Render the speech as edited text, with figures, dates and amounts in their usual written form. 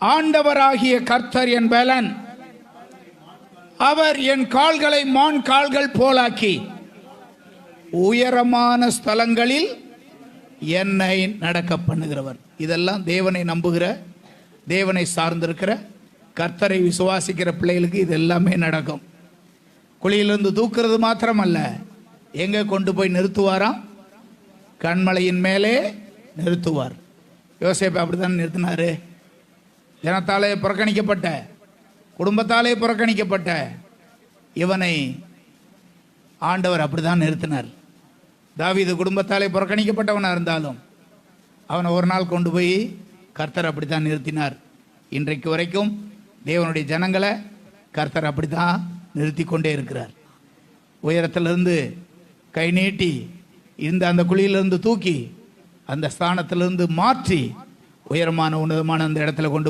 ஆண்டவராகிய கர்த்தர் என் பலன், அவர் என் கால்களை மான் கால்கள் போலாக்கி உயரமான ஸ்தலங்களில் என்னை நடக்க பண்ணுகிறவர். இதெல்லாம் தேவனை நம்புகிற, தேவனை சார்ந்திருக்கிற, கர்த்தரை விசுவாசிக்கிற பிள்ளைகளுக்கு இது எல்லாமே நடக்கும். குழியிலிருந்து தூக்குறது மாத்திரமல்ல, எங்கே கொண்டு போய் நிறுத்துவாராம்? கண்மலையின் மேலே நிறுத்துவார். யோசேப்பு அப்படித்தான் நிறுத்தினாரு. ஜனத்தாலே புறக்கணிக்கப்பட்ட, குடும்பத்தாலே புறக்கணிக்கப்பட்ட இவனை ஆண்டவர் அப்படிதான் நிறுத்தினார். தாவீது குடும்பத்தாலே புறக்கணிக்கப்பட்டவனாக இருந்தாலும் அவனை ஒரு நாள் கொண்டு போய் கர்த்தர் அப்படித்தான் நிறுத்தினார். இன்றைக்கு வரைக்கும் தேவனுடைய ஜனங்களை கர்த்தர் அப்படித்தான் நிறுத்தி கொண்டே இருக்கிறார். உயரத்திலிருந்து கை நீட்டி இந்த அந்த குழியிலிருந்து தூக்கி அந்த ஸ்தானத்திலிருந்து மாற்றி உயரமான உன்னதமான அந்த இடத்துல கொண்டு